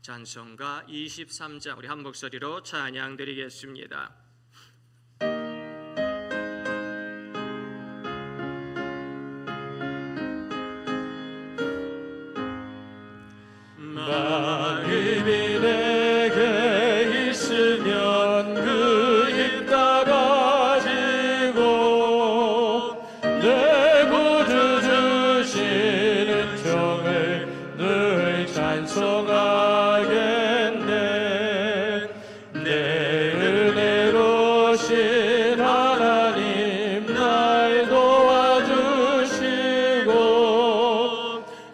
찬송가 23장 우리 한 목소리로 찬양 드리겠습니다. 마음이 내게 있으면 그 힘 다 가지고 내 구주 주시는 종을 늘 찬송하겠네. 내 은혜로신 하나님 날 도와주시고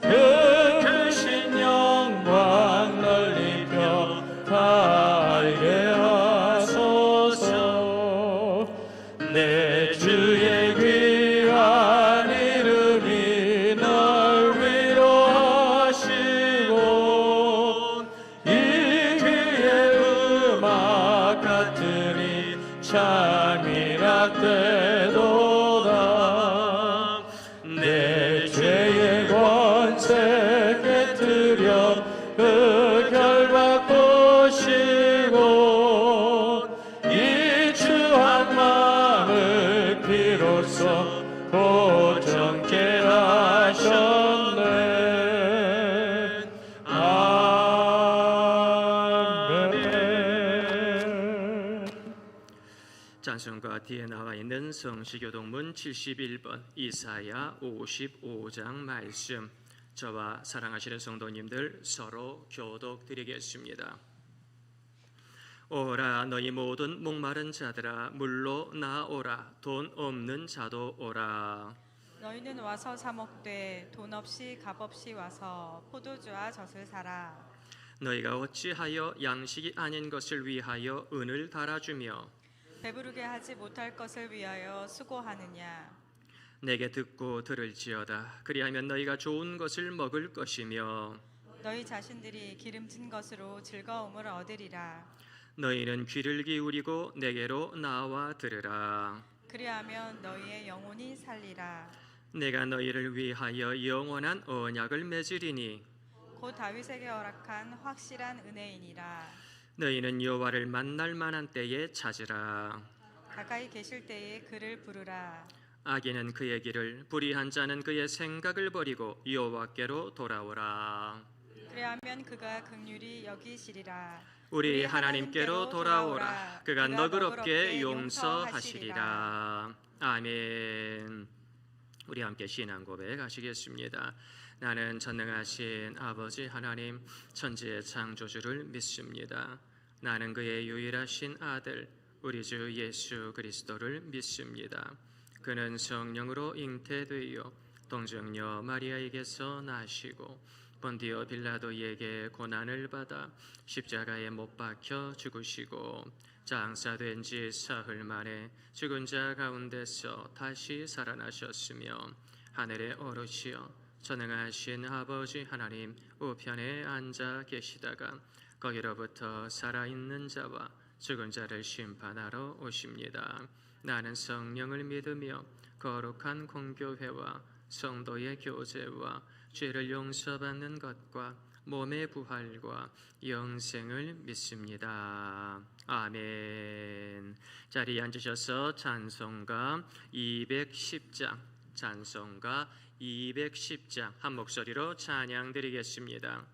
그 크신 영광 널리 펴 알게 하소서. 내 주의 귀한 이름이 널 위로하시고 이 귀의 음악 같으니 참이라 되도다. 내 죄의 권세 깨뜨려 그 결박 보시고 이 추한 마음을 비로소 고정케 하셨네. 아멘. 찬송가 뒤에 나와 있는 성시교동문 71번 이사야 55장 말씀, 저와 사랑하시는 성도님들 서로 교독드리겠습니다. 오라 너희 모든 목마른 자들아 물로 나오라, 돈 없는 자도 오라. 너희는 와서 사 먹되 돈 없이 값 없이 와서 포도주와 젖을 사라. 너희가 어찌하여 양식이 아닌 것을 위하여 은을 달아주며 배부르게 하지 못할 것을 위하여 수고하느냐. 내게 듣고 들을지어다. 그리하면 너희가 좋은 것을 먹을 것이며 너희 자신들이 기름진 것으로 즐거움을 얻으리라. 너희는 귀를 기울이고 내게로 나와 들으라. 그리하면 너희의 영혼이 살리라. 내가 너희를 위하여 영원한 언약을 맺으리니 곧 다윗에게 허락한 확실한 은혜이니라. 너희는 여호와를 만날 만한 때에 찾으라. 가까이 계실 때에 그를 부르라. 악인은 그의 길을, 불의한 자는 그의 생각을 버리고 여호와께로 돌아오라. 그리하면 그가 긍휼히 여기시리라. 우리 하나님께로 돌아오라. 그가 너그럽게 용서하시리라. 아멘. 우리 함께 신앙 고백하시겠습니다. 나는 전능하신 아버지 하나님 천지의 창조주를 믿습니다. 나는 그의 유일하신 아들 우리 주 예수 그리스도를 믿습니다. 그는 성령으로 잉태되어 동정녀 마리아에게서 나시고 본디오 빌라도에게 고난을 받아 십자가에 못 박혀 죽으시고 장사된 지 사흘 만에 죽은 자 가운데서 다시 살아나셨으며 하늘에 오르시어 전능하신 아버지 하나님 우편에 앉아 계시다가 거기로부터 살아있는 자와 죽은 자를 심판하러 오십니다. 나는 성령을 믿으며 거룩한 공교회와 성도의 교제와 죄를 용서받는 것과 몸의 부활과 영생을 믿습니다. 아멘. 자리에 앉으셔서 찬송가 210장 찬송가 210장 한 목소리로 찬양 드리겠습니다.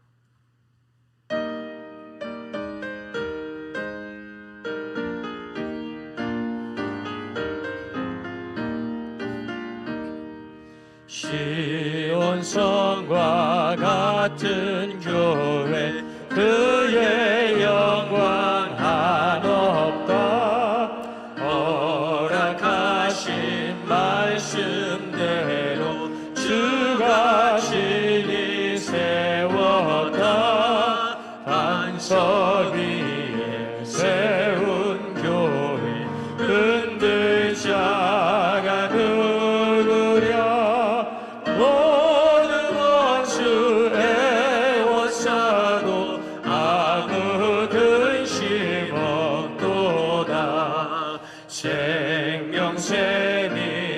시온성과 같은 교회 그의 영광 한없다. 허락하신 말씀대로 주가 진히 세웠다. 반석 위에 세운 교회 흔들 자가 누구랴. 모든 원수 애워싸도 아무 근심 없도다. 생명샘이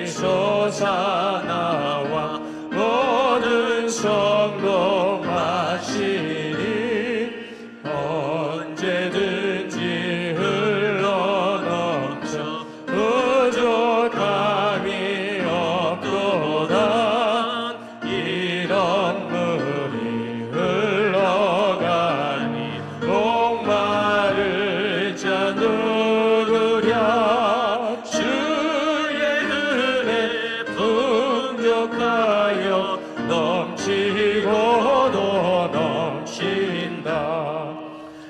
솟아나와 모든 성도 마시니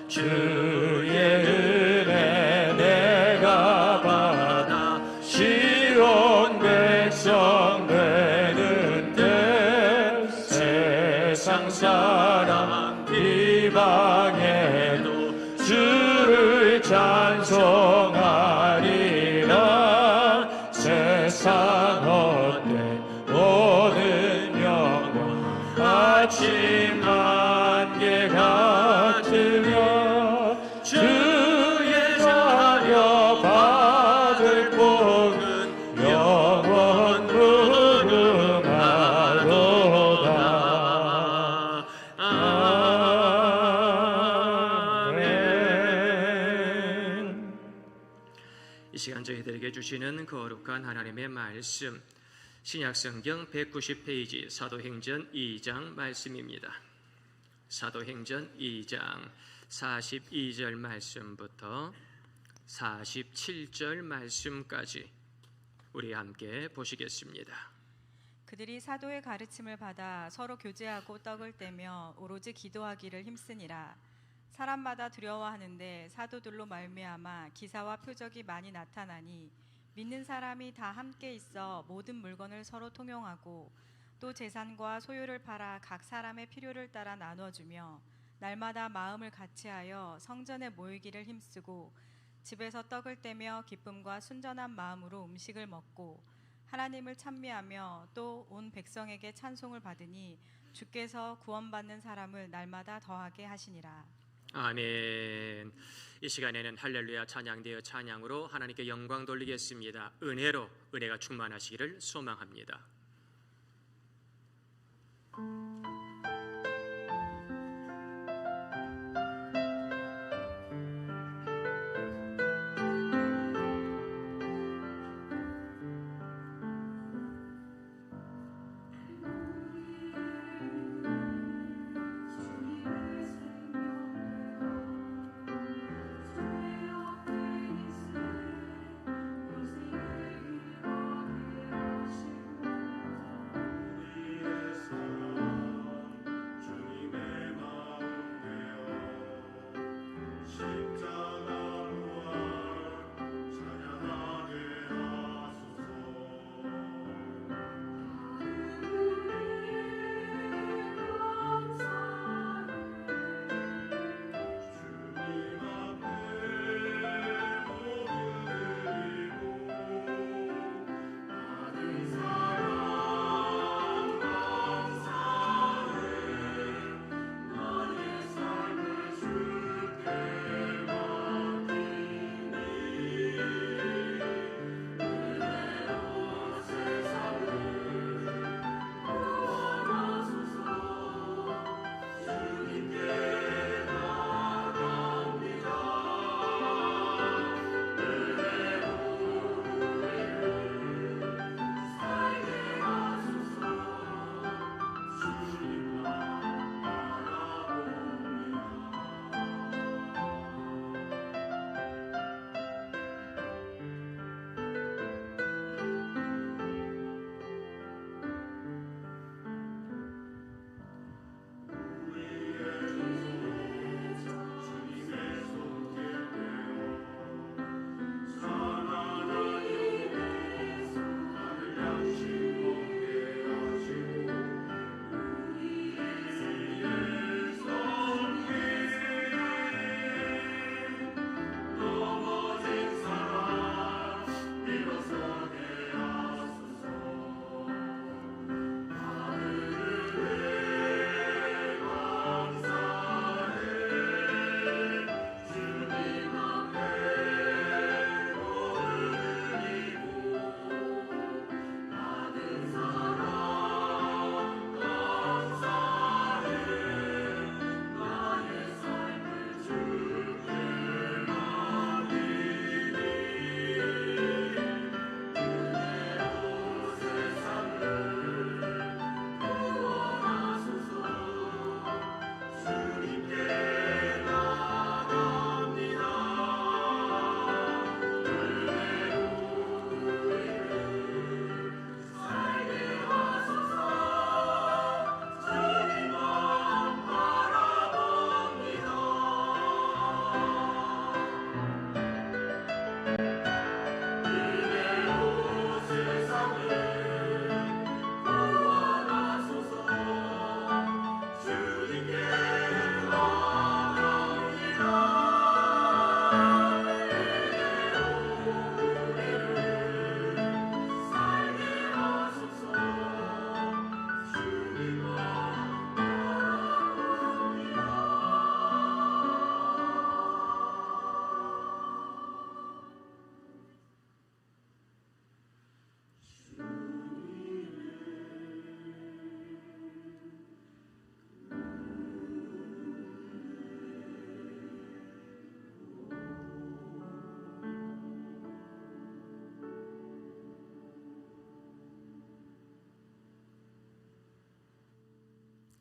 주의 은혜 내가 받아 시온 백성 되는 때 세상 사람 비방해도 주를 찬송하리라. 세상 헛된 모든 영광 아침 안개 같으며 주의 자녀 받을 복은 영원 무궁하도다. 아멘. 이 시간 저희들에게 주시는 거룩한 하나님의 말씀, 신약성경 190페이지 사도행전 2장 말씀입니다. 사도행전 2장 42절 말씀부터 47절 말씀까지 우리 함께 보시겠습니다. 그들이 사도의 가르침을 받아 서로 교제하고 떡을 떼며 오로지 기도하기를 힘쓰니라. 사람마다 두려워하는데 사도들로 말미암아 기사와 표적이 많이 나타나니 믿는 사람이 다 함께 있어 모든 물건을 서로 통용하고 또 재산과 소유를 팔아 각 사람의 필요를 따라 나눠주며 날마다 마음을 같이하여 성전에 모이기를 힘쓰고 집에서 떡을 떼며 기쁨과 순전한 마음으로 음식을 먹고 하나님을 찬미하며 또 온 백성에게 찬송을 받으니 주께서 구원받는 사람을 날마다 더하게 하시니라. 아멘. 이 시간에는 할렐루야 찬양되어 찬양으로 하나님께 영광 돌리겠습니다. 은혜로 은혜가 충만하시기를 소망합니다.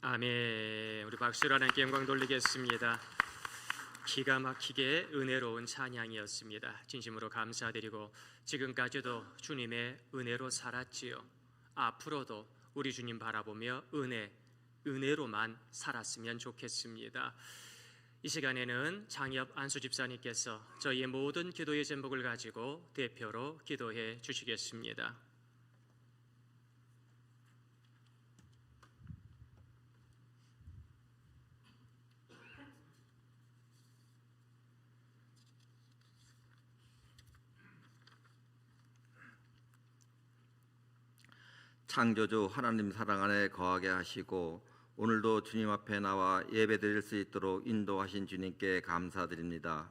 아멘. 우리 박수로 하나님께 영광 돌리겠습니다. 기가 막히게 은혜로운 찬양이었습니다. 진심으로 감사드리고 지금까지도 주님의 은혜로 살았지요. 앞으로도 우리 주님 바라보며 은혜로만 살았으면 좋겠습니다. 이 시간에는 장엽 안수 집사님께서 저희의 모든 기도의 제목을 가지고 대표로 기도해 주시겠습니다. 창조주 하나님 사랑 안에 거하게 하시고 오늘도 주님 앞에 나와 예배드릴 수 있도록 인도하신 주님께 감사드립니다.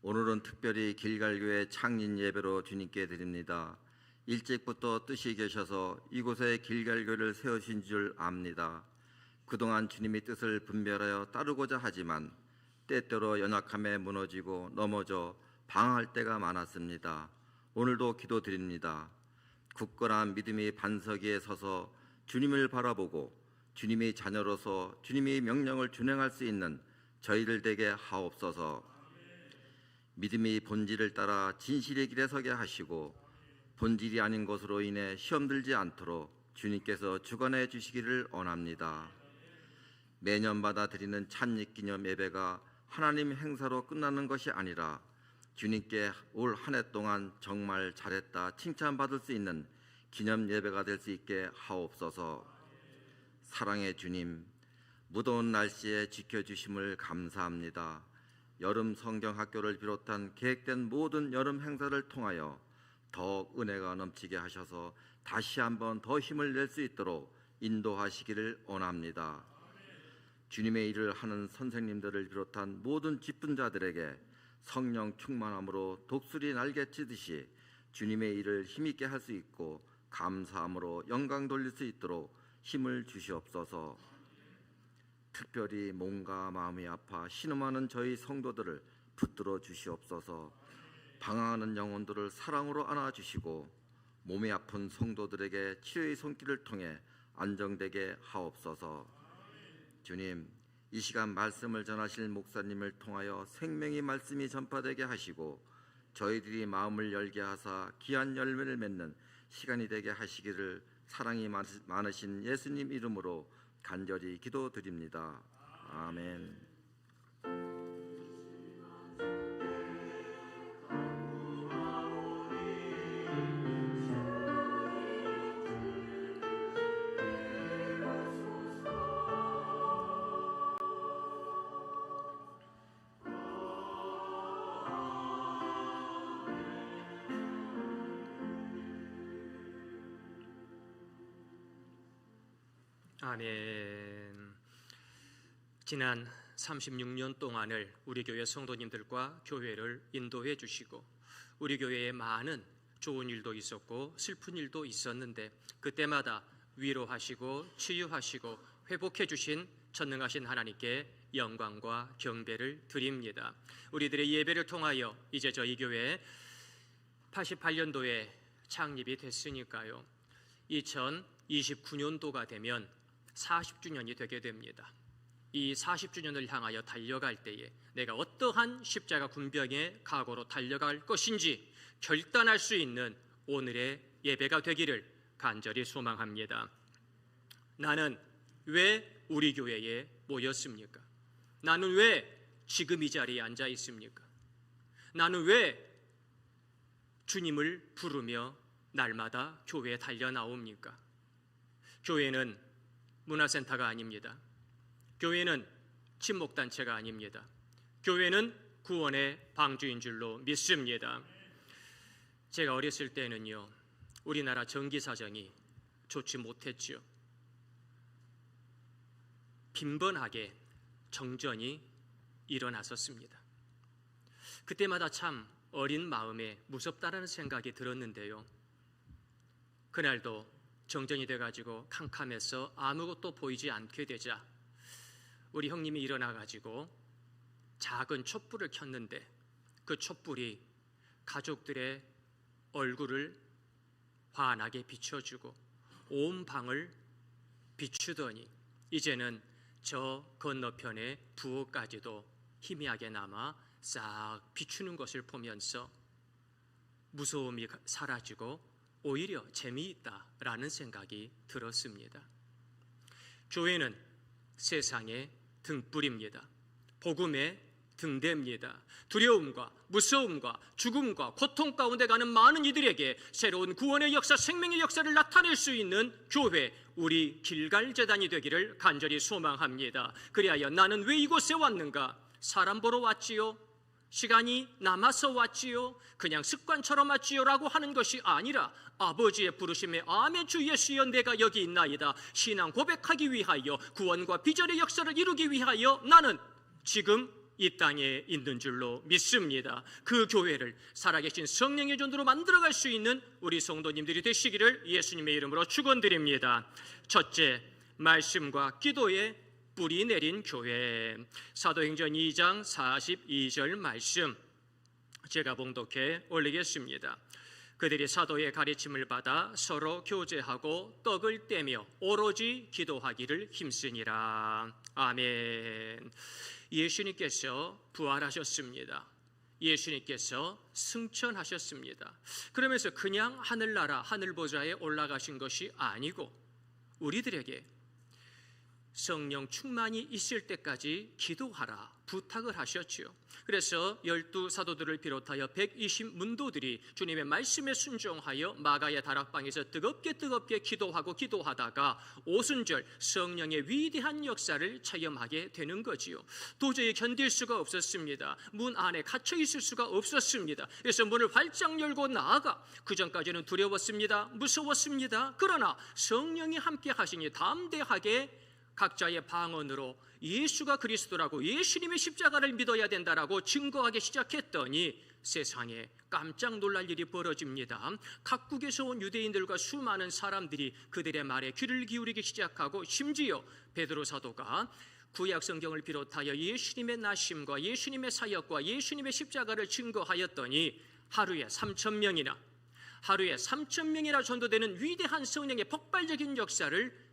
오늘은 특별히 길갈교회 창립 예배로 주님께 드립니다. 일찍부터 뜻이 계셔서 이곳에 길갈교회를 세우신 줄 압니다. 그동안 주님의 뜻을 분별하여 따르고자 하지만 때때로 연약함에 무너지고 넘어져 방황할 때가 많았습니다. 오늘도 기도드립니다. 굳건한 믿음의 반석 위에 서서 주님을 바라보고 주님의 자녀로서 주님의 명령을 준행할 수 있는 저희들 되게 하옵소서. 믿음의 본질을 따라 진실의 길에 서게 하시고 본질이 아닌 것으로 인해 시험 들지 않도록 주님께서 주관해 주시기를 원합니다. 매년마다 드리는 찬립 기념 예배가 하나님 행사로 끝나는 것이 아니라 주님께 올 한 해 동안 정말 잘했다 칭찬받을 수 있는 기념 예배가 될 수 있게 하옵소서. 사랑의 주님, 무더운 날씨에 지켜주심을 감사합니다. 여름 성경학교를 비롯한 계획된 모든 여름 행사를 통하여 더욱 은혜가 넘치게 하셔서 다시 한번 더 힘을 낼 수 있도록 인도하시기를 원합니다. 주님의 일을 하는 선생님들을 비롯한 모든 직분자들에게 성령 충만함으로 독수리 날개치듯이 주님의 일을 힘있게 할 수 있고 감사함으로 영광 돌릴 수 있도록 힘을 주시옵소서. 특별히 몸과 마음이 아파 신음하는 저희 성도들을 붙들어 주시옵소서. 방황하는 영혼들을 사랑으로 안아주시고 몸이 아픈 성도들에게 치료의 손길을 통해 안정되게 하옵소서. 주님, 이 시간 말씀을 전하실 목사님을 통하여 생명의 말씀이 전파되게 하시고 저희들이 마음을 열게 하사 귀한 열매를 맺는 시간이 되게 하시기를 사랑이 많으신 예수님 이름으로 간절히 기도드립니다. 아멘. 아멘. 지난 36년 동안을 우리 교회 성도님들과 교회를 인도해 주시고 우리 교회에 많은 좋은 일도 있었고 슬픈 일도 있었는데 그때마다 위로하시고 치유하시고 회복해 주신 전능하신 하나님께 영광과 경배를 드립니다. 우리들의 예배를 통하여 이제 저희 교회 88년도에 창립이 됐으니까요. 2029년도가 되면 40주년이 되게 됩니다. 이 40주년을 향하여 달려갈 때에 내가 어떠한 십자가 군병의 각오로 달려갈 것인지 결단할 수 있는 오늘의 예배가 되기를 간절히 소망합니다. 나는 왜 우리 교회에 모였습니까? 나는 왜 지금 이 자리에 앉아 있습니까? 나는 왜 주님을 부르며 날마다 교회에 달려나옵니까? 교회는 문화센터가 아닙니다. 교회는 친목단체가 아닙니다. 교회는 구원의 방주인 줄로 믿습니다. 제가 어렸을 때는요, 우리나라 정기 사정이 좋지 못했지요. 빈번하게 정전이 일어났었습니다. 그때마다 참 어린 마음에 무섭다라는 생각이 들었는데요. 그날도 정전이 돼가지고 캄캄해서 아무것도 보이지 않게 되자 우리 형님이 일어나가지고 작은 촛불을 켰는데 그 촛불이 가족들의 얼굴을 환하게 비춰주고 온 방을 비추더니 이제는 저 건너편의 부엌까지도 희미하게 남아 싹 비추는 것을 보면서 무서움이 사라지고 오히려 재미있다라는 생각이 들었습니다. 교회는 세상의 등불입니다. 복음의 등대입니다. 두려움과 무서움과 죽음과 고통 가운데 가는 많은 이들에게 새로운 구원의 역사, 생명의 역사를 나타낼 수 있는 교회, 우리 길갈재단이 되기를 간절히 소망합니다. 그리하여 나는 왜 이곳에 왔는가? 사람 보러 왔지요? 시간이 남아서 왔지요? 그냥 습관처럼 왔지요? 라고 하는 것이 아니라 아버지의 부르심에 아멘 주 예수여 내가 여기 있나이다. 신앙 고백하기 위하여, 구원과 비전의 역사를 이루기 위하여 나는 지금 이 땅에 있는 줄로 믿습니다. 그 교회를 살아계신 성령의 전도로 만들어갈 수 있는 우리 성도님들이 되시기를 예수님의 이름으로 축원드립니다. 첫째, 말씀과 기도에 뿌리 내린 교회. 사도행전 2장 42절 말씀 제가 봉독해 올리겠습니다. 그들이 사도의 가르침을 받아 서로 교제하고 떡을 떼며 오로지 기도하기를 힘쓰니라. 아멘. 예수님께서 부활하셨습니다. 예수님께서 승천하셨습니다. 그러면서 그냥 하늘나라 하늘보좌에 올라가신 것이 아니고 우리들에게 성령 충만이 있을 때까지 기도하라 부탁을 하셨지요. 그래서 12사도들을 비롯하여 120문도들이 주님의 말씀에 순종하여 마가의 다락방에서 뜨겁게 기도하다가 오순절 성령의 위대한 역사를 체험하게 되는 거지요. 도저히 견딜 수가 없었습니다. 문 안에 갇혀 있을 수가 없었습니다. 그래서 문을 활짝 열고 나아가, 그 전까지는 두려웠습니다. 무서웠습니다. 그러나 성령이 함께 하시니 담대하게 각자의 방언으로 예수가 그리스도라고, 예수님의 십자가를 믿어야 된다라고 증거하기 시작했더니 세상에 깜짝 놀랄 일이 벌어집니다. 각국에서 온 유대인들과 수많은 사람들이 그들의 말에 귀를 기울이기 시작하고, 심지어 베드로 사도가 구약 성경을 비롯하여 예수님의 나심과 예수님의 사역과 예수님의 십자가를 증거하였더니 하루에 3,000명이나 전도되는 위대한 성령의 폭발적인 역사를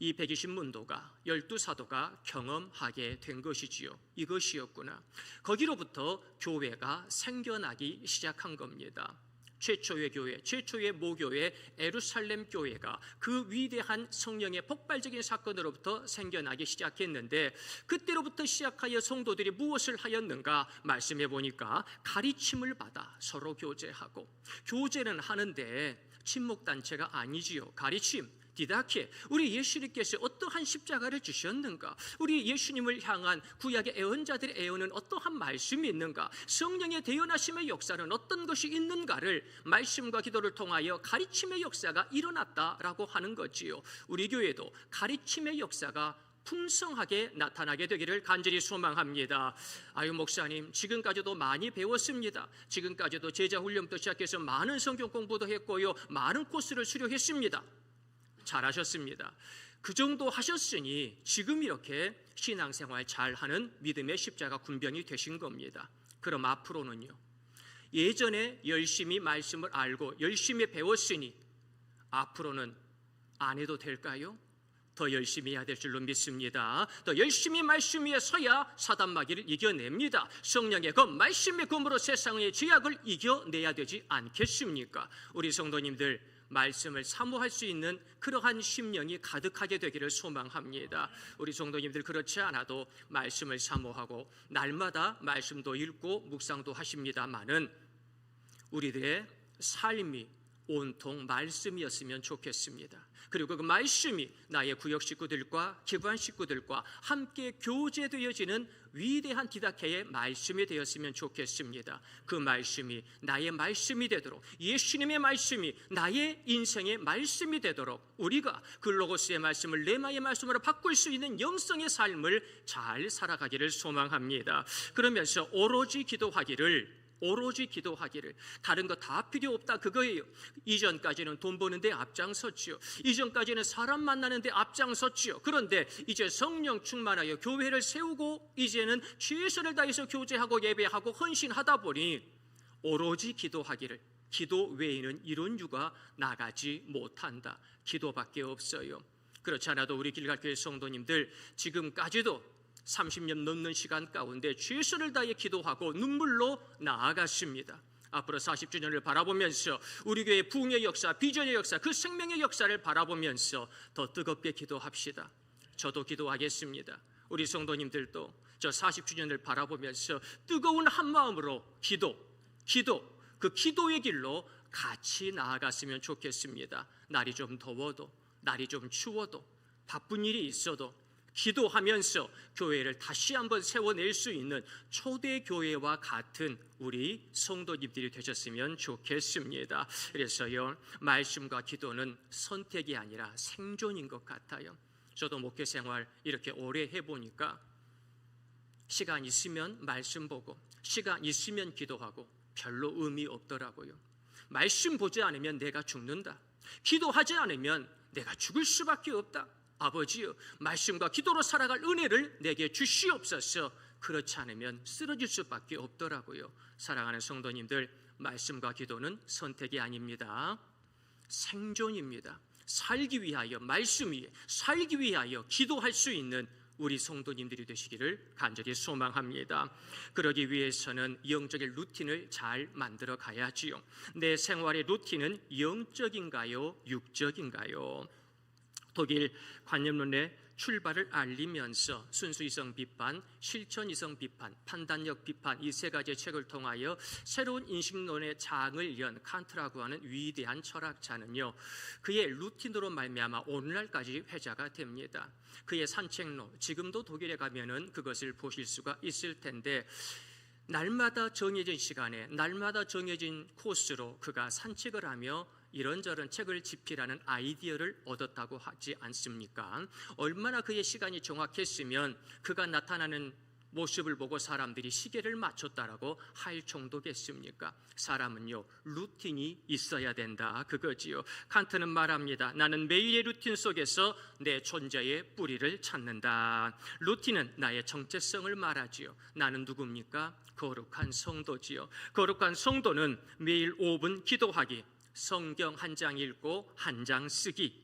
이 120문도가 12사도가 경험하게 된 것이지요. 이것이었구나. 거기로부터 교회가 생겨나기 시작한 겁니다. 최초의 교회, 최초의 모교회 예루살렘 교회가 그 위대한 성령의 폭발적인 사건으로부터 생겨나기 시작했는데, 그때로부터 시작하여 성도들이 무엇을 하였는가? 말씀해 보니까 가르침을 받아 서로 교제하고, 교제는 하는데 친목단체가 아니지요. 가르침, 디다케, 우리 예수님께서 어떠한 십자가를 주셨는가? 우리 예수님을 향한 구약의 애언자들의 애언은 어떠한 말씀이 있는가? 성령의 대연하심의 역사는 어떤 것이 있는가를 말씀과 기도를 통하여 가르침의 역사가 일어났다라고 하는 거지요. 우리 교회도 가르침의 역사가 풍성하게 나타나게 되기를 간절히 소망합니다. 아유 목사님, 지금까지도 많이 배웠습니다. 지금까지도 제자 훈련부터 시작해서 많은 성경 공부도 했고요, 많은 코스를 수료했습니다. 잘하셨습니다. 그 정도 하셨으니 지금 이렇게 신앙생활 잘하는 믿음의 십자가 군병이 되신 겁니다. 그럼 앞으로는요, 예전에 열심히 말씀을 알고 열심히 배웠으니 앞으로는 안 해도 될까요? 더 열심히 해야 될 줄로 믿습니다. 더 열심히 말씀 위에 서야 사단마귀를 이겨냅니다. 성령의 검, 말씀의 검으로 세상의 죄악을 이겨내야 되지 않겠습니까? 우리 성도님들 말씀을 사모할 수 있는 그러한 심령이 가득하게 되기를 소망합니다. 우리 성도님들 그렇지 않아도 말씀을 사모하고 날마다 말씀도 읽고 묵상도 하십니다마는 우리들의 삶이 온통 말씀이었으면 좋겠습니다. 그리고 그 말씀이 나의 구역 식구들과 기관 식구들과 함께 교제되어지는 위대한 디다케의 말씀이 되었으면 좋겠습니다. 그 말씀이 나의 말씀이 되도록, 예수님의 말씀이 나의 인생의 말씀이 되도록 우리가 그 로고스의 말씀을 레마의 말씀으로 바꿀 수 있는 영성의 삶을 잘 살아가기를 소망합니다. 그러면서 오로지 기도하기를, 다른 거 다 필요 없다 그거예요. 이전까지는 돈 버는데 앞장섰지요. 이전까지는 사람 만나는데 앞장섰지요. 그런데 이제 성령 충만하여 교회를 세우고 이제는 최선을 다해서 교제하고 예배하고 헌신하다 보니 오로지 기도하기를, 기도 외에는 이런 유가 나가지 못한다. 기도밖에 없어요. 그렇지 않아도 우리 길갈교회 성도님들 지금까지도 30년 넘는 시간 가운데 최선을 다해 기도하고 눈물로 나아갔습니다. 앞으로 40주년을 바라보면서 우리 교회의 부흥의 역사, 비전의 역사, 그 생명의 역사를 바라보면서 더 뜨겁게 기도합시다. 저도 기도하겠습니다. 우리 성도님들도 저 40주년을 바라보면서 뜨거운 한마음으로 그 기도의 길로 같이 나아갔으면 좋겠습니다. 날이 좀 더워도, 날이 좀 추워도, 바쁜 일이 있어도 기도하면서 교회를 다시 한번 세워낼 수 있는 초대교회와 같은 우리 성도님들이 되셨으면 좋겠습니다. 그래서요, 말씀과 기도는 선택이 아니라 생존인 것 같아요. 저도 목회 생활 이렇게 오래 해보니까 시간 있으면 말씀 보고 시간 있으면 기도하고 별로 의미 없더라고요. 말씀 보지 않으면 내가 죽는다. 기도하지 않으면 내가 죽을 수밖에 없다. 아버지여, 말씀과 기도로 살아갈 은혜를 내게 주시옵소서. 그렇지 않으면 쓰러질 수밖에 없더라고요. 사랑하는 성도님들, 말씀과 기도는 선택이 아닙니다. 생존입니다. 살기 위하여, 말씀 위에 살기 위하여 기도할 수 있는 우리 성도님들이 되시기를 간절히 소망합니다. 그러기 위해서는 영적인 루틴을 잘 만들어 가야지요. 내 생활의 루틴은 영적인가요? 육적인가요? 독일 관념론의 출발을 알리면서 순수이성 비판, 실천이성 비판, 판단력 비판 이 세 가지의 책을 통하여 새로운 인식론의 장을 연 칸트라고 하는 위대한 철학자는요, 그의 루틴으로 말미암아 오늘날까지 회자가 됩니다. 그의 산책로, 지금도 독일에 가면은 그것을 보실 수가 있을 텐데, 날마다 정해진 시간에 날마다 정해진 코스로 그가 산책을 하며 이런저런 책을 집필하는 아이디어를 얻었다고 하지 않습니까? 얼마나 그의 시간이 정확했으면 그가 나타나는 모습을 보고 사람들이 시계를 맞췄다라고 할 정도겠습니까? 사람은요, 루틴이 있어야 된다, 그거지요. 칸트는 말합니다. 나는 매일의 루틴 속에서 내 존재의 뿌리를 찾는다. 루틴은 나의 정체성을 말하지요. 나는 누굽니까? 거룩한 성도지요. 거룩한 성도는 매일 5분 기도하기, 성경 한 장 읽고 한 장 쓰기,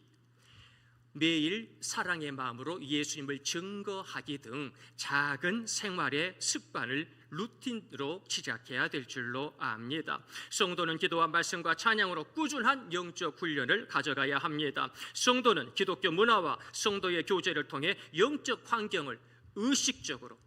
매일 사랑의 마음으로 예수님을 증거하기 등 작은 생활의 습관을 루틴으로 시작해야 될 줄로 압니다. 성도는 기도와 말씀과 찬양으로 꾸준한 영적 훈련을 가져가야 합니다. 성도는 기독교 문화와 성도의 교제를 통해 영적 환경을 의식적으로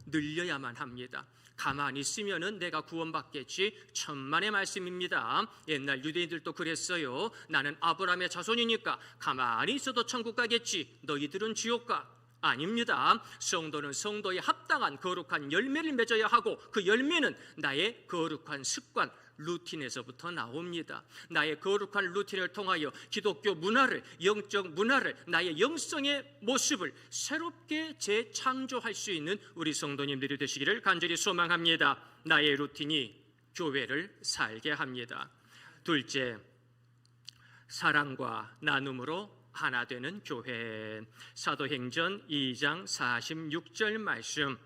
늘려야만 합니다. 가만히 있으면은 내가 구원받겠지, 천만의 말씀입니다. 옛날 유대인들도 그랬어요. 나는 아브라함의 자손이니까 가만히 있어도 천국 가겠지, 너희들은 지옥 가. 아닙니다. 성도는 성도에 합당한 거룩한 열매를 맺어야 하고, 그 열매는 나의 거룩한 습관, 루틴에서부터 나옵니다. 나의 거룩한 루틴을 통하여 기독교 문화를, 영적 문화를, 나의 영성의 모습을 새롭게 재창조할 수 있는 우리 성도님들이 되시기를 간절히 소망합니다. 나의 루틴이 교회를 살게 합니다. 둘째, 사랑과 나눔으로 하나 되는 교회. 사도행전 2장 46절 말씀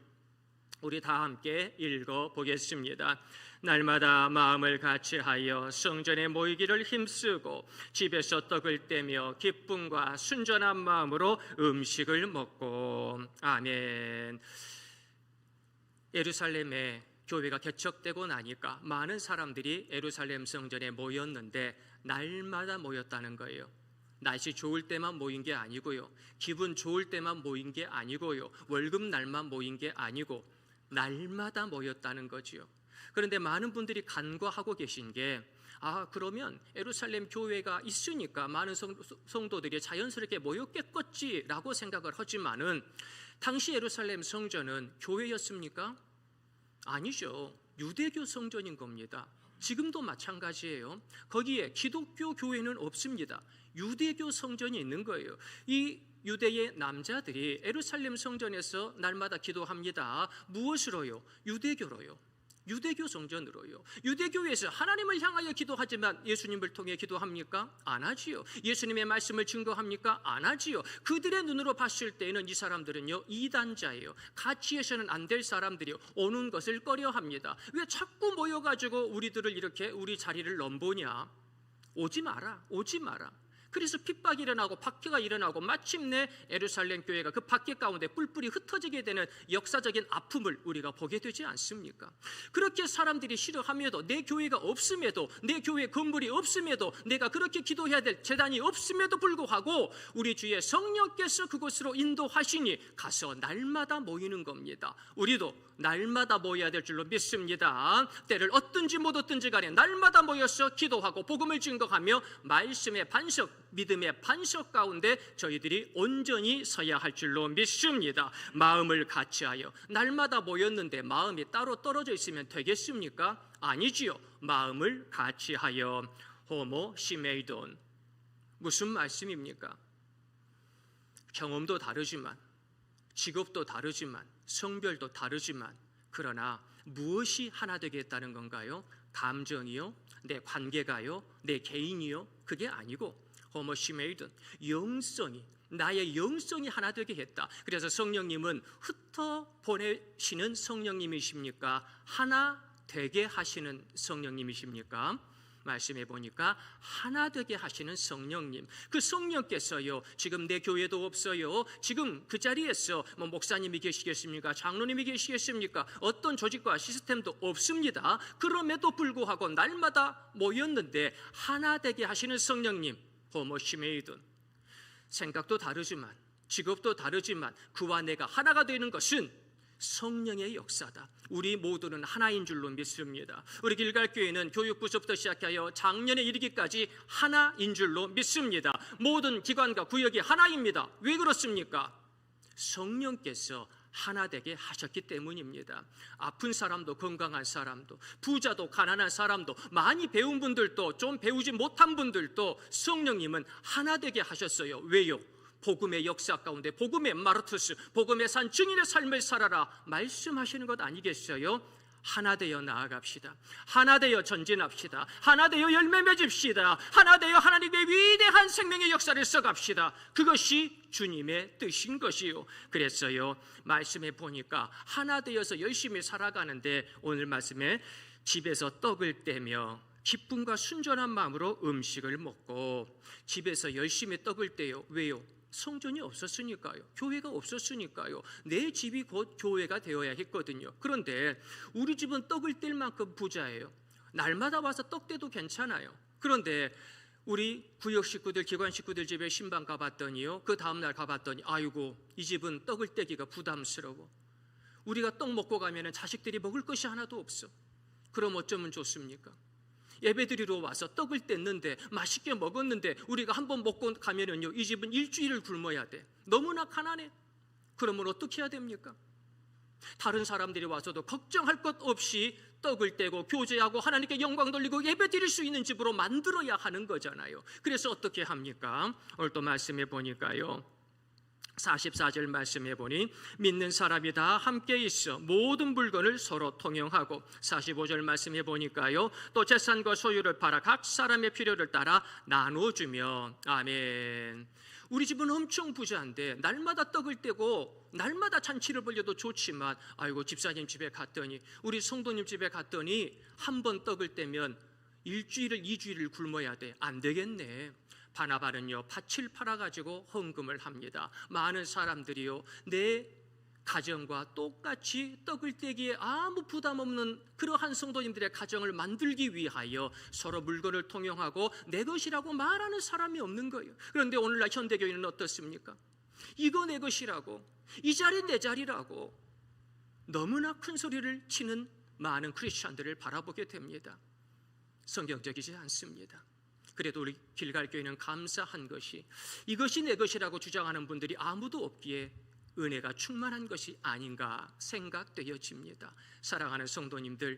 우리 다 함께 읽어보겠습니다. 날마다 마음을 같이하여 성전에 모이기를 힘쓰고 집에서 떡을 떼며 기쁨과 순전한 마음으로 음식을 먹고. 아멘. 예루살렘에 교회가 개척되고 나니까 많은 사람들이 예루살렘 성전에 모였는데 날마다 모였다는 거예요. 날씨 좋을 때만 모인 게 아니고요, 기분 좋을 때만 모인 게 아니고요, 월급 날만 모인 게 아니고 날마다 모였다는 거지요. 그런데 많은 분들이 간과하고 계신 게, 그러면 예루살렘 교회가 있으니까 많은 성도들이 자연스럽게 모였겠겠지라고 생각을 하지만은, 당시 예루살렘 성전은 교회였습니까? 아니죠. 유대교 성전인 겁니다. 지금도 마찬가지예요. 거기에 기독교 교회는 없습니다. 유대교 성전이 있는 거예요. 이 유대의 남자들이 예루살렘 성전에서 날마다 기도합니다. 무엇으로요? 유대교로요. 유대교 성전으로요. 유대교에서 하나님을 향하여 기도하지만 예수님을 통해 기도합니까? 안 하지요. 예수님의 말씀을 증거합니까? 안 하지요. 그들의 눈으로 봤을 때는 이 사람들은요, 이단자예요. 같이 해서는 안 될 사람들이요, 오는 것을 꺼려합니다. 왜 자꾸 모여가지고 우리들을 이렇게 우리 자리를 넘보냐? 오지 마라, 오지 마라. 그래서 핍박이 일어나고 박해가 일어나고 마침내 예루살렘 교회가 그 박해 가운데 뿔뿔이 흩어지게 되는 역사적인 아픔을 우리가 보게 되지 않습니까? 그렇게 사람들이 싫어함에도, 내 교회가 없음에도, 내 교회 건물이 없음에도, 내가 그렇게 기도해야 될 제단이 없음에도 불구하고 우리 주의 성령께서 그곳으로 인도하시니 가서 날마다 모이는 겁니다. 우리도 날마다 모여야 될 줄로 믿습니다. 때를 얻든지 못 얻든지 간에 날마다 모여서 기도하고 복음을 증거하며 말씀의 반석, 믿음의 반석 가운데 저희들이 온전히 서야 할 줄로 믿습니다. 마음을 같이하여, 날마다 모였는데 마음이 따로 떨어져 있으면 되겠습니까? 아니지요. 마음을 같이하여 호모 시메이돈. 무슨 말씀입니까? 경험도 다르지만, 직업도 다르지만, 성별도 다르지만, 그러나 무엇이 하나 되겠다는 건가요? 감정이요? 내 관계가요? 내 개인이요? 그게 아니고 호모시메이든, 영성이, 나의 영성이 하나 되게 했다. 그래서 성령님은 흩어 보내시는 성령님이십니까? 하나 되게 하시는 성령님이십니까? 말씀해 보니까 하나 되게 하시는 성령님, 그 성령께서요, 지금 내 교회도 없어요. 지금 그 자리에서 뭐 목사님이 계시겠습니까? 장로님이 계시겠습니까? 어떤 조직과 시스템도 없습니다. 그럼에도 불구하고 날마다 모였는데 하나 되게 하시는 성령님, 호모시메이든. 생각도 다르지만, 직업도 다르지만 그와 내가 하나가 되는 것은 성령의 역사다. 우리 모두는 하나인 줄로 믿습니다. 우리 길갈교회는 교육부서부터 시작하여 작년에 이르기까지 하나인 줄로 믿습니다. 모든 기관과 구역이 하나입니다. 왜 그렇습니까? 성령께서 하나 되게 하셨기 때문입니다. 아픈 사람도 건강한 사람도, 부자도 가난한 사람도, 많이 배운 분들도 좀 배우지 못한 분들도 성령님은 하나 되게 하셨어요. 왜요? 복음의 역사 가운데, 복음의 마르투스, 복음의 산 증인의 삶을 살아라 말씀하시는 것 아니겠어요? 하나 되어 나아갑시다. 하나 되어 전진합시다. 하나 되어 열매 맺읍시다. 하나 되어 하나님의 위대한 생명의 역사를 써갑시다. 그것이 주님의 뜻인 것이요. 그랬어요. 말씀해 보니까 하나 되어서 열심히 살아가는데, 오늘 말씀에 집에서 떡을 떼며 기쁨과 순전한 마음으로 음식을 먹고, 집에서 열심히 떡을 떼요. 왜요? 성전이 없었으니까요. 교회가 없었으니까요. 내 집이 곧 교회가 되어야 했거든요. 그런데 우리 집은 떡을 뗄 만큼 부자예요. 날마다 와서 떡 떼도 괜찮아요. 그런데 우리 구역 식구들, 기관 식구들 집에 신방 가봤더니요, 그 다음날 가봤더니 아이고, 이 집은 떡을 떼기가 부담스러워. 우리가 떡 먹고 가면 자식들이 먹을 것이 하나도 없어. 그럼 어쩌면 좋습니까? 예배드리러 와서 떡을 뗐는데, 맛있게 먹었는데 우리가 한번 먹고 가면은요, 이 집은 일주일을 굶어야 돼. 너무나 가난해. 그러면 어떻게 해야 됩니까? 다른 사람들이 와서도 걱정할 것 없이 떡을 떼고 교제하고 하나님께 영광 돌리고 예배드릴 수 있는 집으로 만들어야 하는 거잖아요. 그래서 어떻게 합니까? 오늘 또 말씀해 보니까요, 44절 말씀해 보니 믿는 사람이 다 함께 있어 모든 물건을 서로 통용하고, 45절 말씀해 보니까요, 또 재산과 소유를 팔아 각 사람의 필요를 따라 나눠주며. 아멘. 우리 집은 엄청 부자인데 날마다 떡을 떼고 날마다 잔치를 벌려도 좋지만, 아이고, 집사님 집에 갔더니, 우리 성도님 집에 갔더니 한 번 떡을 떼면 일주일을 2주일을 굶어야 돼. 안 되겠네. 바나바는요, 밭을 팔아가지고 헌금을 합니다. 많은 사람들이요, 내 가정과 똑같이 떡을 떼기에 아무 부담 없는 그러한 성도님들의 가정을 만들기 위하여 서로 물건을 통용하고 내 것이라고 말하는 사람이 없는 거예요. 그런데 오늘날 현대교회는 어떻습니까? 이거 내 것이라고, 이 자리 내 자리라고 너무나 큰 소리를 치는 많은 크리스찬들을 바라보게 됩니다. 성경적이지 않습니다. 그래도 우리 길갈교회는 감사한 것이, 이것이 내 것이라고 주장하는 분들이 아무도 없기에 은혜가 충만한 것이 아닌가 생각되어집니다. 사랑하는 성도님들,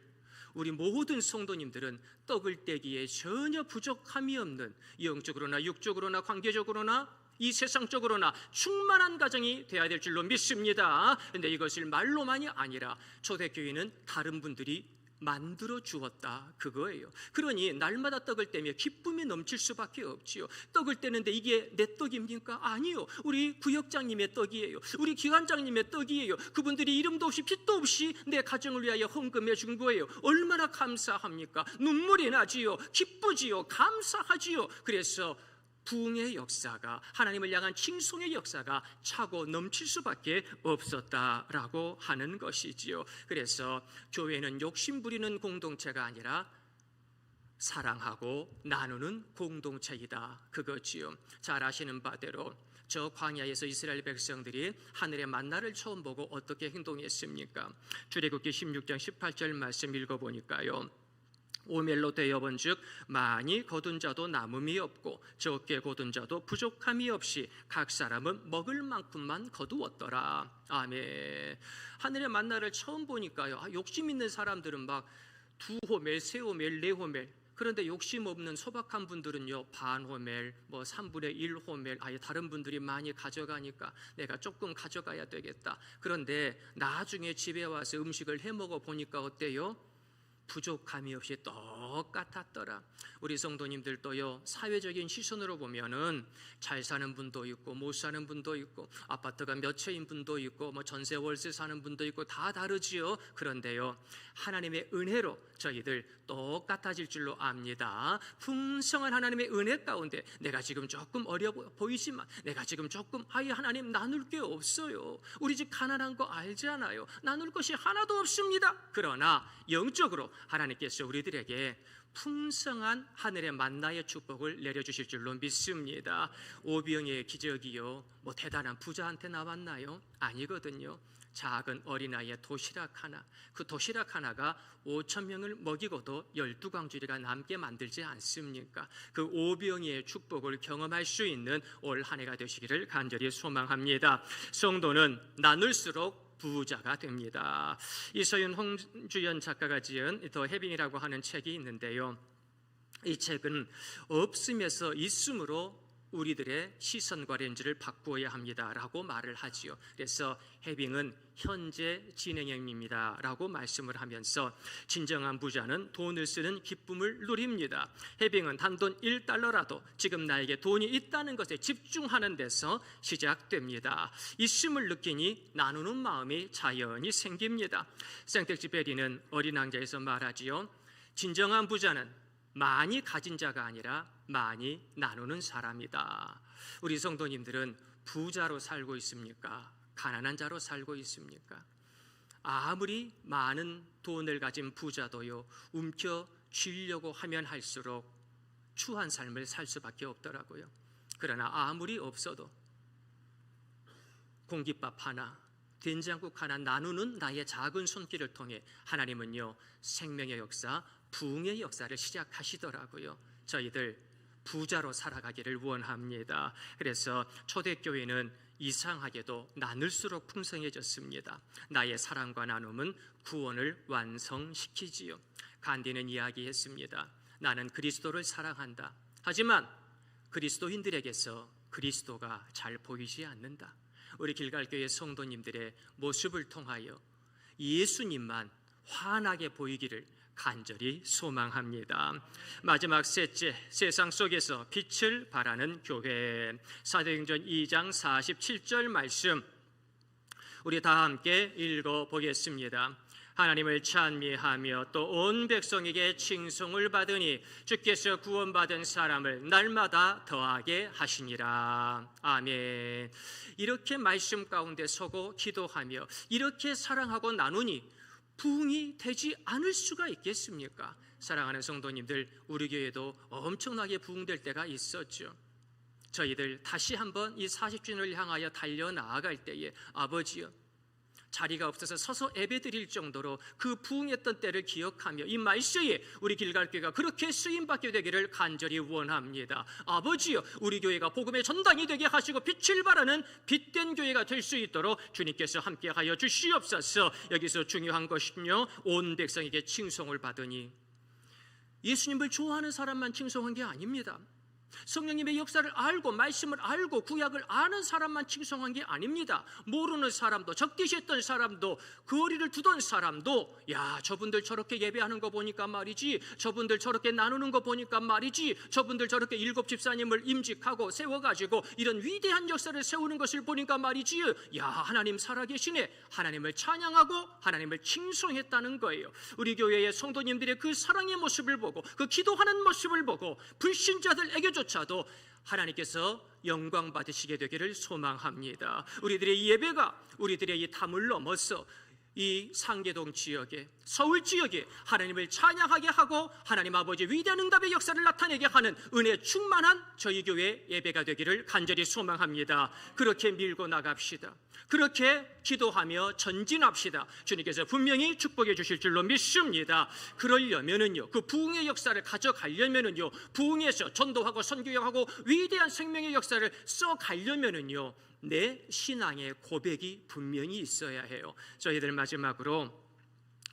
우리 모든 성도님들은 떡을 떼기에 전혀 부족함이 없는, 영적으로나 육적으로나 관계적으로나 이 세상적으로나 충만한 가정이 되어야 될 줄로 믿습니다. 그런데 이것을 말로만이 아니라 초대교회는 다른 분들이 만들어 주었다, 그거예요. 그러니 날마다 떡을 떼며 기쁨이 넘칠 수밖에 없지요. 떡을 떼는데 이게 내 떡입니까? 아니요. 우리 구역장님의 떡이에요. 우리 기관장님의 떡이에요. 그분들이 이름도 없이 빛도 없이 내 가정을 위하여 헌금해 준 거예요. 얼마나 감사합니까? 눈물이 나지요. 기쁘지요. 감사하지요. 그래서 부흥의 역사가, 하나님을 향한 칭송의 역사가 차고 넘칠 수밖에 없었다라고 하는 것이지요. 그래서 교회는 욕심 부리는 공동체가 아니라 사랑하고 나누는 공동체이다, 그거지요. 잘 아시는 바대로 저 광야에서 이스라엘 백성들이 하늘의 만나를 처음 보고 어떻게 행동했습니까? 출애굽기 16장 18절 말씀 읽어보니까요, 오멜로 되어본즉 많이 거둔 자도 남음이 없고 적게 거둔 자도 부족함이 없이 각 사람은 먹을 만큼만 거두었더라. 아멘. 하늘의 만나를 처음 보니까요, 욕심 있는 사람들은 막 2호멜, 3호멜, 4호멜, 그런데 욕심 없는 소박한 분들은요, 반호멜, 3분의 1호멜, 아예 다른 분들이 많이 가져가니까 내가 조금 가져가야 되겠다. 그런데 나중에 집에 와서 음식을 해 먹어 보니까 어때요? 부족함이 없이 똑같았더라. 우리 성도님들도요, 사회적인 시선으로 보면은 잘 사는 분도 있고 못 사는 분도 있고 아파트가 몇 채인 분도 있고 전세 월세 사는 분도 있고 다 다르지요. 그런데요, 하나님의 은혜로 저희들 똑같아질 줄로 압니다. 풍성한 하나님의 은혜 가운데 내가 지금 조금 어려 보이지만 내가 지금 조금 하나님 나눌 게 없어요. 우리 집 가난한 거 알잖아요. 나눌 것이 하나도 없습니다. 그러나 영적으로 하나님께서 우리들에게 풍성한 하늘의 만나의 축복을 내려주실 줄로 믿습니다. 오병이의 기적이요, 대단한 부자한테 나왔나요? 아니거든요. 작은 어린아이의 도시락 하나, 그 도시락 하나가 5,000명을 먹이고도 12광주리가 남게 만들지 않습니까? 그 오병이의 축복을 경험할 수 있는 올 한 해가 되시기를 간절히 소망합니다. 성도는 나눌수록 부자가 됩니다. 이서윤 홍주연 작가가 지은 더 해빙이라고 하는 책이 있는데요, 이 책은 없음에서 있음으로 우리들의 시선과 렌즈를 바꾸어야 합니다라고 말을 하지요. 그래서 해빙은 현재 진행형입니다 라고 말씀을 하면서 진정한 부자는 돈을 쓰는 기쁨을 누립니다. 해빙은 단돈 1달러라도 지금 나에게 돈이 있다는 것에 집중하는 데서 시작됩니다. 있음을 느끼니 나누는 마음이 자연히 생깁니다. 생텍쥐페리는 어린 왕자에서 말하지요, 진정한 부자는 많이 가진 자가 아니라 많이 나누는 사람이다. 우리 성도님들은 부자로 살고 있습니까? 가난한 자로 살고 있습니까? 아무리 많은 돈을 가진 부자도요, 움켜쥐려고 하면 할수록 추한 삶을 살 수밖에 없더라고요. 그러나 아무리 없어도 공깃밥 하나, 된장국 하나 나누는 나의 작은 손길을 통해 하나님은요, 생명의 역사, 부흥의 역사를 시작하시더라고요. 저희들 부자로 살아가기를 원합니다. 그래서 초대교회는 이상하게도 나눌수록 풍성해졌습니다. 나의 사랑과 나눔은 구원을 완성시키지요. 간디는 이야기했습니다. 나는 그리스도를 사랑한다. 하지만 그리스도인들에게서 그리스도가 잘 보이지 않는다. 우리 길갈교회 성도님들의 모습을 통하여 예수님만 환하게 보이기를 간절히 소망합니다. 마지막 셋째, 세상 속에서 빛을 발하는 교회. 사도행전 2장 47절 말씀 우리 다 함께 읽어보겠습니다. 하나님을 찬미하며 또 온 백성에게 칭송을 받으니 주께서 구원받은 사람을 날마다 더하게 하시니라. 아멘. 이렇게 말씀 가운데 서고 기도하며 이렇게 사랑하고 나누니 부흥이 되지 않을 수가 있겠습니까? 사랑하는 성도님들, 우리 교회도 엄청나게 부흥될 때가 있었죠. 저희들 다시 한번 이 40주년을 향하여 달려나아갈 때에 아버지여, 자리가 없어서 서서 예배드릴 정도로 그 부흥했던 때를 기억하며 이 말세에 우리 길갈교회가 그렇게 쓰임받게 되기를 간절히 원합니다. 아버지여, 우리 교회가 복음의 전당이 되게 하시고 빛을 발하는 빛된 교회가 될 수 있도록 주님께서 함께하여 주시옵소서. 여기서 중요한 것은요, 온 백성에게 칭송을 받으니 예수님을 좋아하는 사람만 칭송한 게 아닙니다. 성령님의 역사를 알고 말씀을 알고 구약을 아는 사람만 칭송한 게 아닙니다. 모르는 사람도, 적기시했던 사람도, 거리를 두던 사람도, 야, 저분들 저렇게 예배하는 거 보니까 말이지, 저분들 저렇게 나누는 거 보니까 말이지, 저분들 저렇게 7 집사님을 임직하고 세워가지고 이런 위대한 역사를 세우는 것을 보니까 말이지, 야, 하나님 살아계시네. 하나님을 찬양하고 하나님을 칭송했다는 거예요. 우리 교회의 성도님들의 그 사랑의 모습을 보고 그 기도하는 모습을 보고 불신자들에게도 사람들조차도 하나님께서 영광 받으시게 되기를 소망합니다. 우리들의 이 예배가 우리들의 이 담을 넘어서 이 상계동 지역에, 서울 지역에 하나님을 찬양하게 하고 하나님 아버지의 위대한 응답의 역사를 나타내게 하는 은혜 충만한 저희 교회 예배가 되기를 간절히 소망합니다. 그렇게 밀고 나갑시다. 그렇게 기도하며 전진합시다. 주님께서 분명히 축복해 주실 줄로 믿습니다. 그러려면은요, 그 부흥의 역사를 가져가려면은요, 부흥에서 전도하고 선교하고 위대한 생명의 역사를 써가려면은요, 내 신앙의 고백이 분명히 있어야 해요. 저희들 마지막으로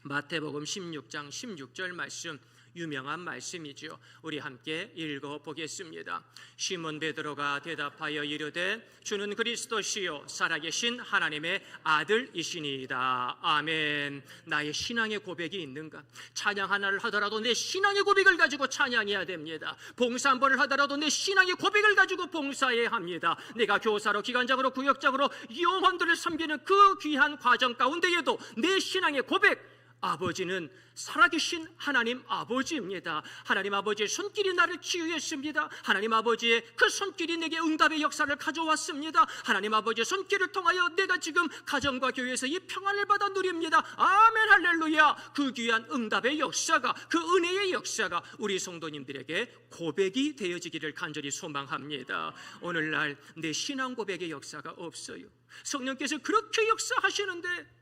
마태복음 16장 16절 말씀, 유명한 말씀이죠. 우리 함께 읽어보겠습니다. 시몬 베드로가 대답하여 이르되 주는 그리스도시요 살아계신 하나님의 아들이시니이다. 아멘. 나의 신앙의 고백이 있는가? 찬양 하나를 하더라도 내 신앙의 고백을 가지고 찬양해야 됩니다. 봉사 한 번을 하더라도 내 신앙의 고백을 가지고 봉사해야 합니다. 내가 교사로, 기관장으로, 구역장으로 영혼들을 섬기는 그 귀한 과정 가운데에도 내 신앙의 고백, 아버지는 살아계신 하나님 아버지입니다. 하나님 아버지의 손길이 나를 치유했습니다. 하나님 아버지의 그 손길이 내게 응답의 역사를 가져왔습니다. 하나님 아버지의 손길을 통하여 내가 지금 가정과 교회에서 이 평안을 받아 누립니다. 아멘 할렐루야. 그 귀한 응답의 역사가, 그 은혜의 역사가 우리 성도님들에게 고백이 되어지기를 간절히 소망합니다. 오늘날 내 신앙 고백의 역사가 없어요. 성령께서 그렇게 역사하시는데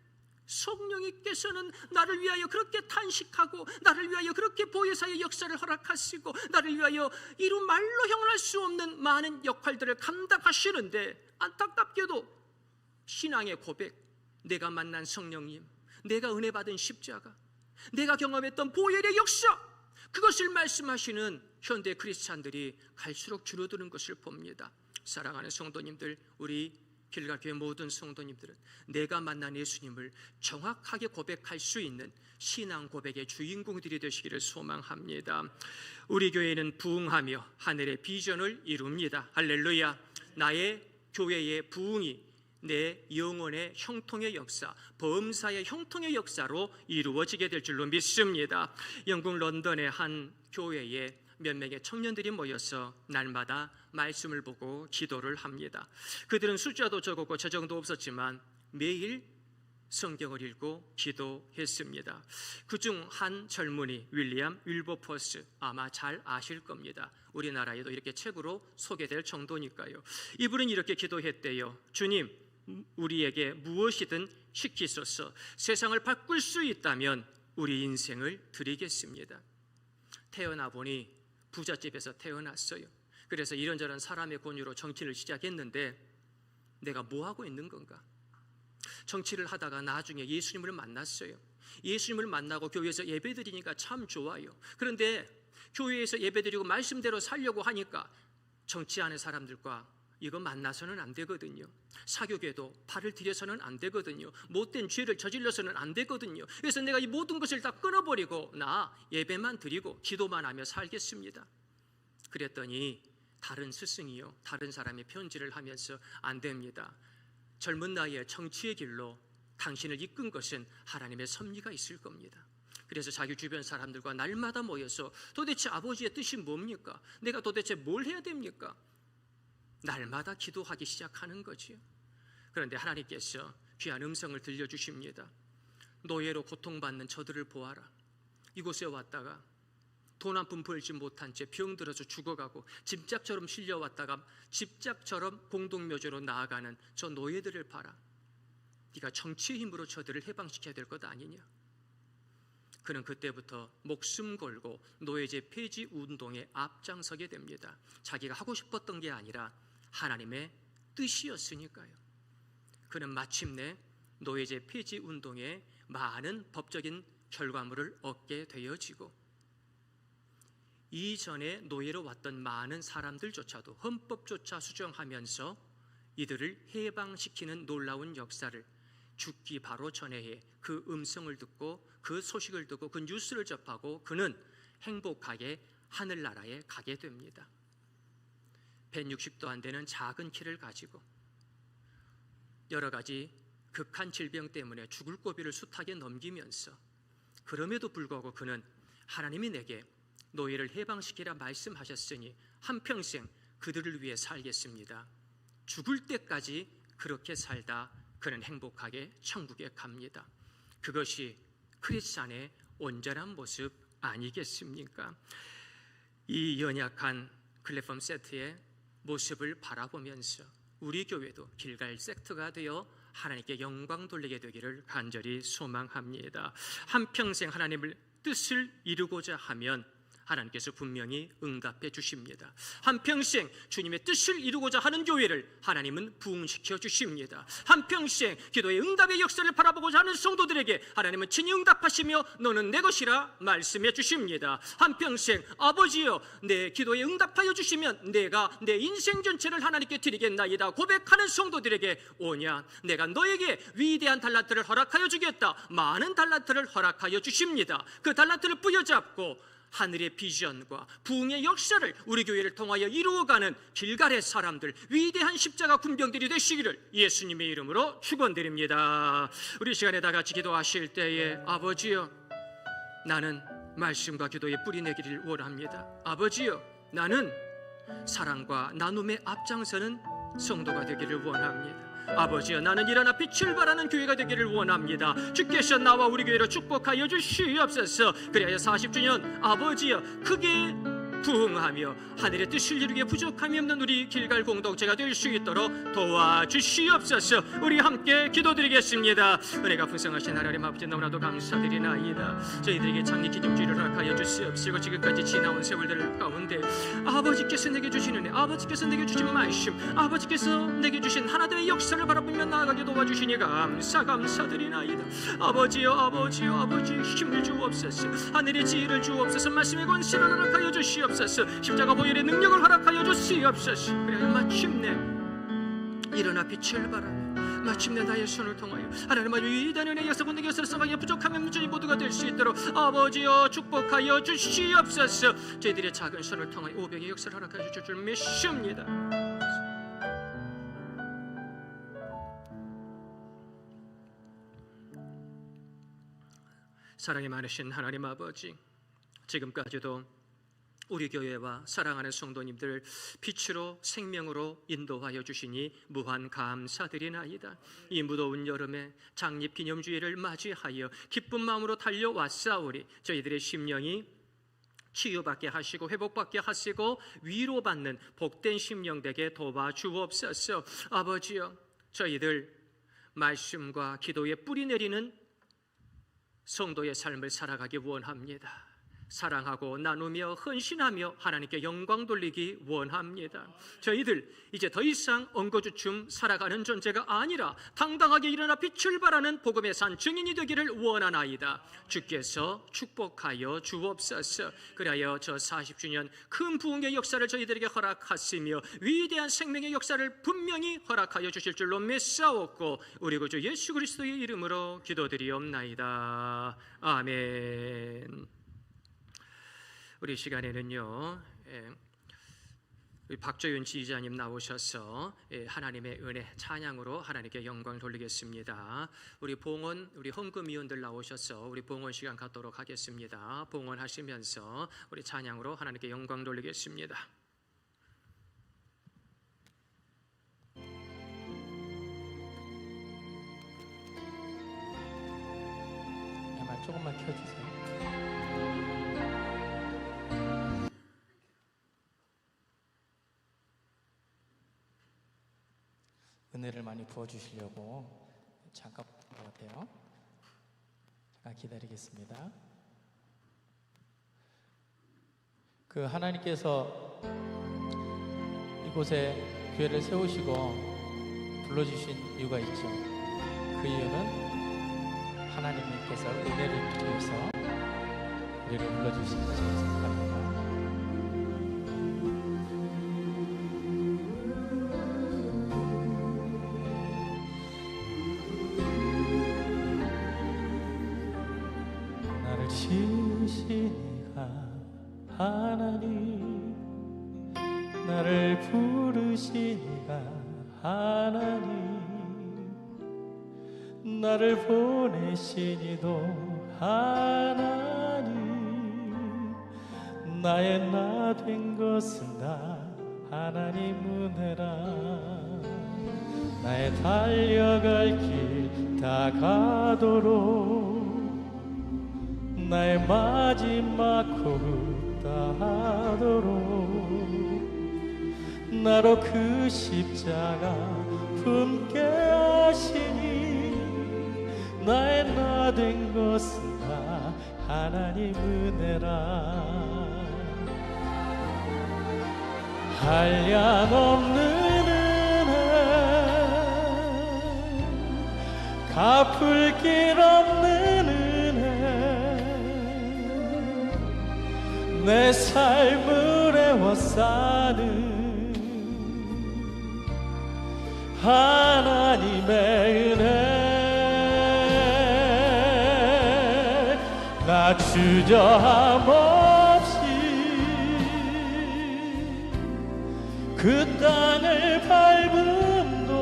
성령님께서는 나를 위하여 그렇게 탄식하고 나를 위하여 그렇게 보혜사의 역사를 허락하시고 나를 위하여 이루 말로 형언할 수 없는 많은 역할들을 감당하시는데, 안타깝게도 신앙의 고백, 내가 만난 성령님, 내가 은혜 받은 십자가, 내가 경험했던 보혈의 역사, 그것을 말씀하시는 현대 크리스찬들이 갈수록 줄어드는 것을 봅니다. 사랑하는 성도님들, 우리 길가교회 모든 성도님들은 내가 만난 예수님을 정확하게 고백할 수 있는 신앙 고백의 주인공들이 되시기를 소망합니다. 우리 교회는 부흥하며 하늘의 비전을 이룹니다. 할렐루야. 나의 교회의 부흥이 내 영혼의 형통의 역사, 범사의 형통의 역사로 이루어지게 될 줄로 믿습니다. 영국 런던의 한 교회에 몇 명의 청년들이 모여서 날마다 말씀을 보고 기도를 합니다. 그들은 숫자도 적었고 재정도 없었지만 매일 성경을 읽고 기도했습니다. 그중 한 젊은이 윌리엄 윌버퍼스, 아마 잘 아실 겁니다. 우리나라에도 이렇게 책으로 소개될 정도니까요. 이분은 이렇게 기도했대요. 주님, 우리에게 무엇이든 시키소서. 세상을 바꿀 수 있다면 우리 인생을 드리겠습니다. 태어나 보니 부잣집에서 태어났어요. 그래서 이런저런 사람의 권유로 정치를 시작했는데 내가 뭐 하고 있는 건가? 정치를 하다가 나중에 예수님을 만났어요. 예수님을 만나고 교회에서 예배드리니까 참 좋아요. 그런데 교회에서 예배드리고 말씀대로 살려고 하니까 정치하는 사람들과 이거 만나서는 안 되거든요. 사교계도 발을 들여서는 안 되거든요. 못된 죄를 저질러서는 안 되거든요. 그래서 내가 이 모든 것을 다 끊어버리고 나 예배만 드리고 기도만 하며 살겠습니다. 그랬더니 다른 스승이요, 다른 사람이 편지를 하면서 안 됩니다. 젊은 나이에 정치의 길로 당신을 이끈 것은 하나님의 섭리가 있을 겁니다. 그래서 자기 주변 사람들과 날마다 모여서 도대체 아버지의 뜻이 뭡니까? 내가 도대체 뭘 해야 됩니까? 날마다 기도하기 시작하는 거지요. 그런데 하나님께서 귀한 음성을 들려주십니다. 노예로 고통받는 저들을 보아라. 이곳에 왔다가 돈 한 푼 벌지 못한 채 병들어서 죽어가고 집작처럼 실려왔다가 집작처럼 공동묘지로 나아가는 저 노예들을 봐라. 네가 정치의 힘으로 저들을 해방시켜야 될 것 아니냐. 그는 그때부터 목숨 걸고 노예제 폐지 운동에 앞장서게 됩니다. 자기가 하고 싶었던 게 아니라 하나님의 뜻이었으니까요. 그는 마침내 노예제 폐지 운동에 많은 법적인 결과물을 얻게 되어지고, 이전에 노예로 왔던 많은 사람들조차도 헌법조차 수정하면서 이들을 해방시키는 놀라운 역사를 죽기 바로 전에 그 음성을 듣고 그 소식을 듣고 그 뉴스를 접하고 그는 행복하게 하늘나라에 가게 됩니다. 160도 안 되는 작은 키를 가지고 여러 가지 극한 질병 때문에 죽을 고비를 숱하게 넘기면서, 그럼에도 불구하고 그는 하나님이 내게 노예를 해방시키라 말씀하셨으니 한평생 그들을 위해 살겠습니다. 죽을 때까지 그렇게 살다 그는 행복하게 천국에 갑니다. 그것이 크리스찬의 온전한 모습 아니겠습니까? 이 연약한 클레펌 세트의 모습을 바라보면서 우리 교회도 길갈 세트가 되어 하나님께 영광 돌리게 되기를 간절히 소망합니다. 한평생 하나님의 뜻을 이루고자 하면 하나님께서 분명히 응답해 주십니다. 한평생 주님의 뜻을 이루고자 하는 교회를 하나님은 부흥시켜 주십니다. 한평생 기도의 응답의 역사를 바라보고자 하는 성도들에게 하나님은 친히 응답하시며 너는 내 것이라 말씀해 주십니다. 한평생 아버지여 내 기도에 응답하여 주시면 내가 내 인생 전체를 하나님께 드리겠나이다 고백하는 성도들에게 오냐 내가 너에게 위대한 달란트를 허락하여 주겠다. 많은 달란트를 허락하여 주십니다. 그 달란트를 부여잡고 하늘의 비전과 부흥의 역사를 우리 교회를 통하여 이루어가는 길갈의 사람들, 위대한 십자가 군병들이 되시기를 예수님의 이름으로 축원드립니다. 우리 시간에 다 같이 기도하실 때에 아버지여 나는 말씀과 기도의 뿌리 내기를 원합니다. 아버지여 나는 사랑과 나눔의 앞장서는 성도가 되기를 원합니다. 아버지여 나는 일어나 빛을 발하는 교회가 되기를 원합니다. 주께서 나와 우리 교회로 축복하여 주시옵소서. 그리하여 40주년 아버지여 크게 부흥하며 하늘의 뜻을 이루기에 부족함이 없는 우리 길갈 공동체가 될 수 있도록 도와주시옵소서. 우리 함께 기도드리겠습니다. 은혜가 풍성하신 하나님 아버지 너무나도 감사드리나이다. 저희들에게 장기 기념주의를 허락하여 주시옵시고 지금까지 지나온 세월들 가운데 아버지께서 내게 주신 은혜, 아버지께서 내게 주신 말씀, 아버지께서 내게 주신 하나님의 역사를 바라보며 나아가게 도와주시니 감사드리나이다. 아버지여 아버지여 아버지 힘을 주옵소서. 하늘의 지혜를 주옵소서. 말씀의 권세를 허락하여 주시옵소서. 십자가 보혈의 능력을 허락하여 주시옵소서. 그래야 마침내 일어나 빛을 발하며 마침내 나의 손을 통하여 하나님 아버지 위대한 은혜의 역사 본능의 역사를 써가며 부족함이 없는 저희 모두가 될 수 있도록 아버지여 축복하여 주시옵소서. 저희들의 작은 손을 통하여 오병의 역사를 허락하여 주실 줄 믿습니다. 사랑이 많으신 하나님 아버지 지금까지도 우리 교회와 사랑하는 성도님들 빛으로 생명으로 인도하여 주시니 무한 감사드리나이다. 이 무더운 여름에 장립 기념주의를 맞이하여 기쁜 마음으로 달려왔사오니 저희들의 심령이 치유받게 하시고 회복받게 하시고 위로받는 복된 심령 되게 도와주옵소서. 아버지여 저희들 말씀과 기도에 뿌리 내리는 성도의 삶을 살아가기 원합니다. 사랑하고 나누며 헌신하며 하나님께 영광 돌리기 원합니다. 저희들 이제 더 이상 엉거주춤 살아가는 존재가 아니라 당당하게 일어나 빛을 발하는 복음의 산 증인이 되기를 원하나이다. 주께서 축복하여 주옵소서. 그리하여 저 40주년 큰 부흥의 역사를 저희들에게 허락하시며 위대한 생명의 역사를 분명히 허락하여 주실 줄로 믿사옵고 우리 구주 예수 그리스도의 이름으로 기도드리옵나이다. 아멘. 우리 시간에는요 박조윤 지휘자님 나오셔서 하나님의 은혜 찬양으로 하나님께 영광 돌리겠습니다. 우리 봉헌 우리 헌금위원들 나오셔서 우리 봉헌 시간 갖도록 하겠습니다. 봉헌하시면서 우리 찬양으로 하나님께 영광 돌리겠습니다. 조금만 켜주세요. 은혜를 많이 부어주시려고 잠깐 볼 것 같아요. 잠깐 기다리겠습니다. 그 하나님께서 이곳에 교회를 세우시고 불러주신 이유가 있죠. 그 이유는 하나님께서 은혜를 통해서 우리를 불러주신 것을 생각합니다. 나를 지으시니가 하나님, 나를 부르시니가 하나님, 나를 보내시니도 하나님, 나의 나 된 것은 다 하나님 은혜라. 나의 달려갈 길 다 가도록 나의 마지막 호흡 다하도록 나로 그 십자가 품게 하시니 나의 나 된 것은 다 하나님 은혜라. 한량없는 은혜 갚을 길 없는 은혜 내 삶을 애워싸는 하나님의 은혜 나 주저함 없이 그 땅을 밟음도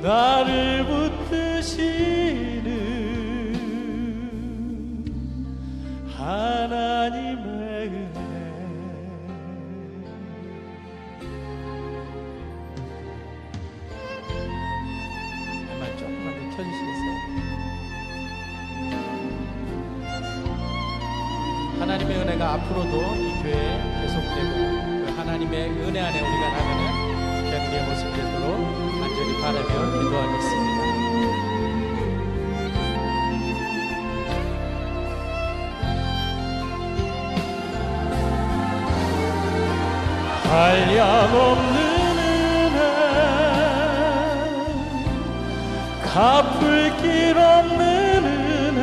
나를 붙드시는 하나님의 은혜. 말 조금만 더 켜주시겠어요? 하나님의 은혜가 앞으로도 이 교회에 계속되고 그 하나님의 은혜 안에 우리가 나가는 귀한 우리의 모습 되도록 간절히 바라며 기도하겠습니다. 한량없는 은혜 갚을 길 없는 은혜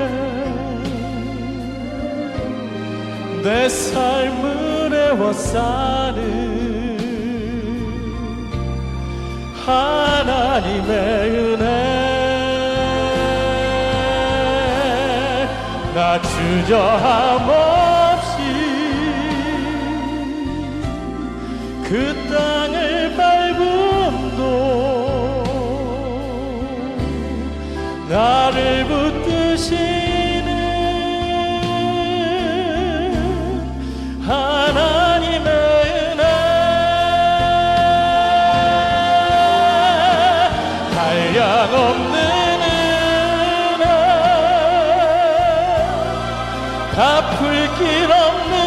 내 삶을 애워싸는 하나님의 은혜 나 주저함 없이 그 땅을 밟음도 나를 붙드시는 하나님의 은혜 한량없는 은혜 갚을 길 없는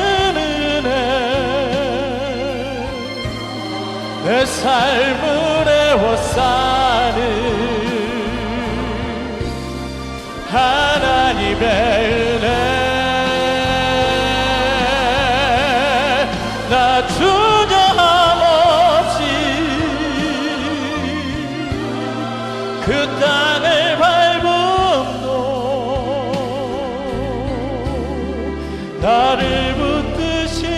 내 삶을 애워싸는 하나님의 은혜 나 주저함 없이 그 땅을 밟음도 나를 붙드시는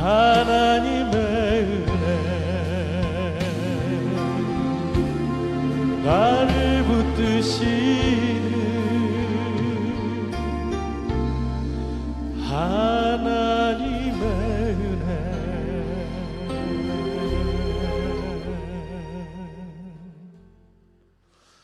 하나님의 은혜 나를 붙드시는